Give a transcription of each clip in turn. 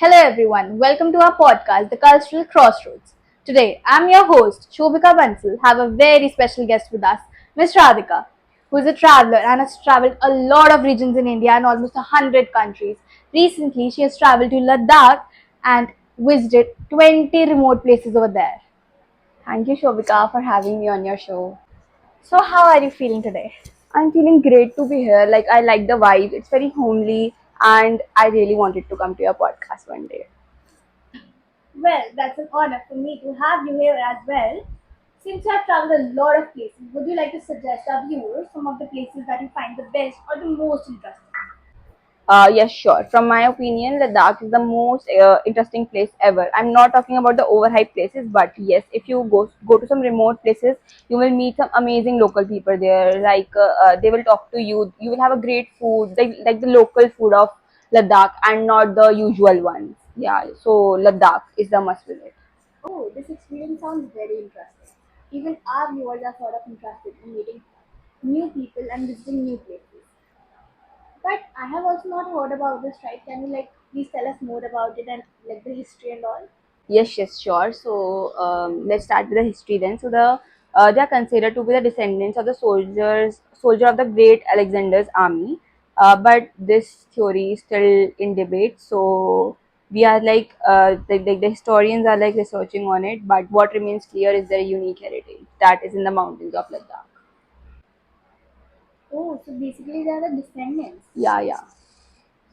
Hello everyone, welcome to our podcast, The Cultural Crossroads. Today, I'm your host, Shobhika Bansal, have a very special guest with us, Ms. Radhika, who is a traveler and has traveled a lot of regions in India and almost 100 countries. Recently, she has traveled to Ladakh and visited 20 remote places over there. Thank you, Shobika, for having me on your show. So, how are you feeling today? I'm feeling great to be here. I like the vibe. It's very homely, and I really wanted to come to your podcast one day. Well, that's an honor for me to have you here as well. Since you have traveled a lot of places, would you like to suggest our viewers some of the places that you find the best or the most interesting? Yes, sure. From my opinion, Ladakh is the most interesting place ever. I'm not talking about the overhyped places, but yes, if you go to some remote places, you will meet some amazing local people there. They will talk to you. You will have a great food, like the local food of Ladakh, and not the usual ones. Yeah, so Ladakh is the must visit. Oh, this experience sounds very interesting. Even our viewers are sort of interested in meeting new people and visiting new places. But I have also not heard about this, right? Can you please tell us more about it and like the history and all? Yes, yes, sure. So let's start with the history then. They are considered to be the descendants of the soldier of the great Alexander's army. But this theory is still in debate. So we are the historians are like researching on it. But what remains clear is their unique heritage that is in the mountains of Ladakh. Oh, so basically they are the descendants. Yeah, yeah.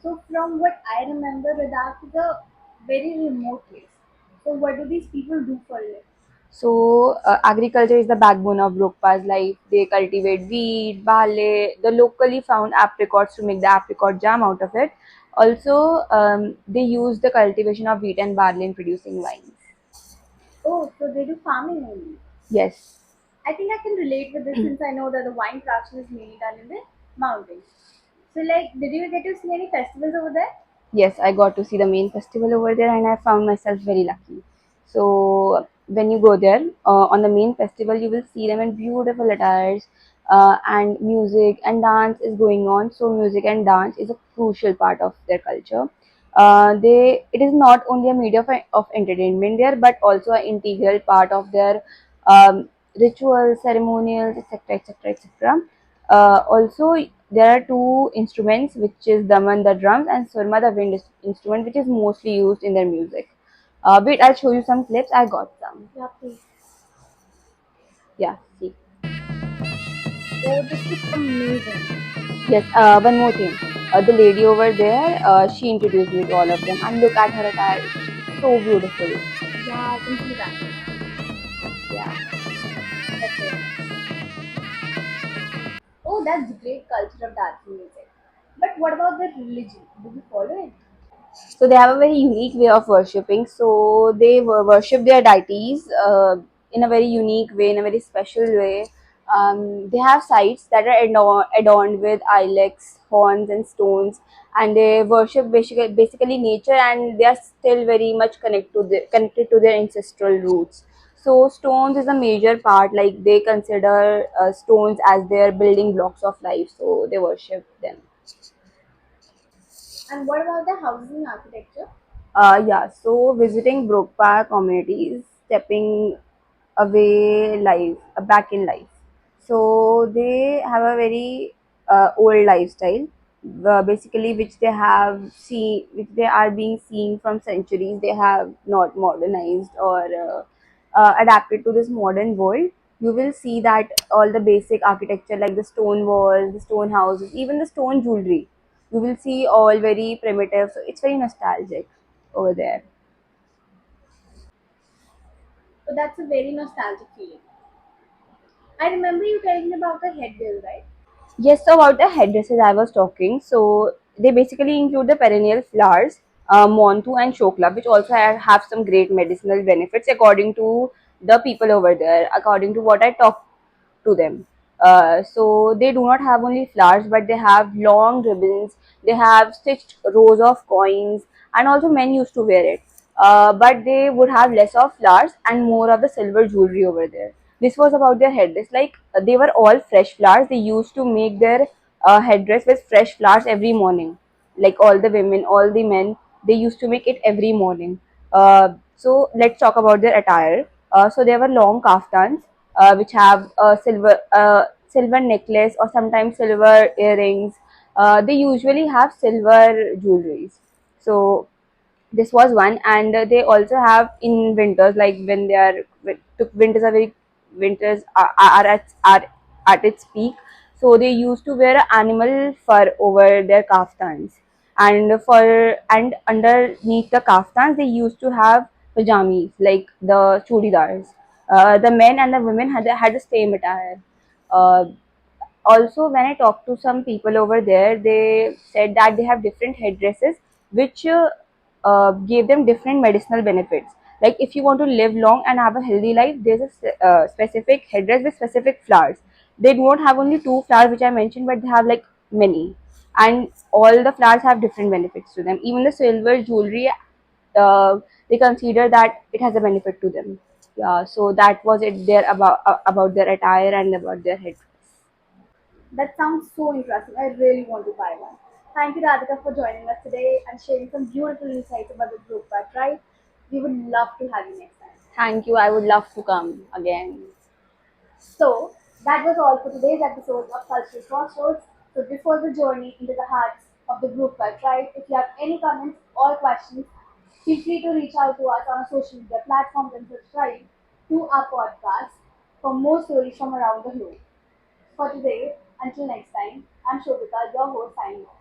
So from what I remember, Ladakh is a very remote place. So what do these people do for a living? So, agriculture is the backbone of Rokpa's life. They cultivate wheat, barley, the locally found apricots to make the apricot jam out of it. Also, they use the cultivation of wheat and barley in producing wines. Oh, so they do farming only. Yes, I think I can relate with this since I know that the wine production is mainly done in the mountains. So did you get to see any festivals over there? yes, I got to see the main festival over there and I found myself very lucky. So, when you go there on the main festival, you will see them in beautiful attires and music and dance is going on. So, music and dance is a crucial part of their culture. It is not only a media of entertainment there, but also an integral part of their rituals, ceremonials, etc., etc., etc. Also, there are two instruments, which is daman, the drums, and surma, the wind instrument, which is mostly used in their music. Wait, I'll show you some clips. I got some. Yeah, please. Yeah, see. Oh, this looks amazing. Yes, one more thing. The lady over there, she introduced me to all of them, and look at her attire. It's so beautiful. Yeah, I can see that. Yeah. That's very nice. Oh, that's great culture of dancing music. But what about the religion? Do you follow it? So they have a very unique way of worshipping. So they worship their deities in a very unique way, in a very special way. They have sites that are adorned with ilex, horns, and stones, and they worship basically nature, and they are still very much connected to their ancestral roots. So stones is a major part. Like they consider stones as their building blocks of life. So they worship them. And what about the housing architecture? Yeah, so visiting Brokpa communities, stepping away life, back in life. So they have a very old lifestyle, basically which they are being seen from centuries. They have not modernized or adapted to this modern world. You will see that all the basic architecture, like the stone walls, the stone houses, even the stone jewelry, you will see all very primitive. So it's very nostalgic over there. So that's a very nostalgic feeling. I remember you telling me about the headgear, right? Yes, so about the headdresses I was talking. So they basically include the perennial flowers, montu and shokla, which also have some great medicinal benefits according to the people over there, according to what I talked to them. So they do not have only flowers, but they have long ribbons. They have stitched rows of coins, and also men used to wear it. But they would have less of flowers and more of the silver jewelry over there. This was about their headdress. They were all fresh flowers. They used to make their headdress with fresh flowers every morning. Like all the women, all the men. They used to make it every morning. So let's talk about their attire. So they were long kaftans, which have a silver necklace or sometimes silver earrings. They usually have silver jewelries. So this was one, and they also have in winters, like when they are winters are very winters are at its peak. So they used to wear animal fur over their kaftans, and for and underneath the kaftans they used to have pajamis like the chudidars. The men and the women had the same attire. uh, Also, when I talked to some people over there, they said that they have different headdresses which gave them different medicinal benefits. Like if you want to live long and have a healthy life, there's a specific headdress with specific flowers. They don't have only two flowers which I mentioned, but they have like many, and all the flowers have different benefits to them. Even the silver jewelry, uh, they consider that it has a benefit to them. Yeah, so that was it there about their attire and about their headdress. That sounds so interesting. I really want to buy one. Thank you, Radhika, for joining us today and sharing some beautiful insights about the group cut, right? We would love to have you next time. Thank you. I would love to come again. So, that was all for today's episode of Cultural Crossroads. So, before the journey into the hearts of the group cut, right? If you have any comments or questions, feel free to reach out to us on our social media platforms and subscribe to our podcast for more stories from around the globe. For today, until next time, I'm Shobita, your host, signing off.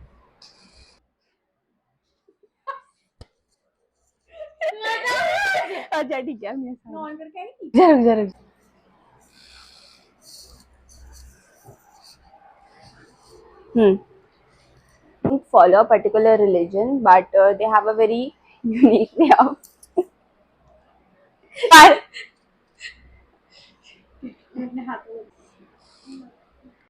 अच्छा ठीक है मैं on करके आई जरूर जरूर hmm. Don't follow a particular religion, but they have a very unique way of. अपने हाथों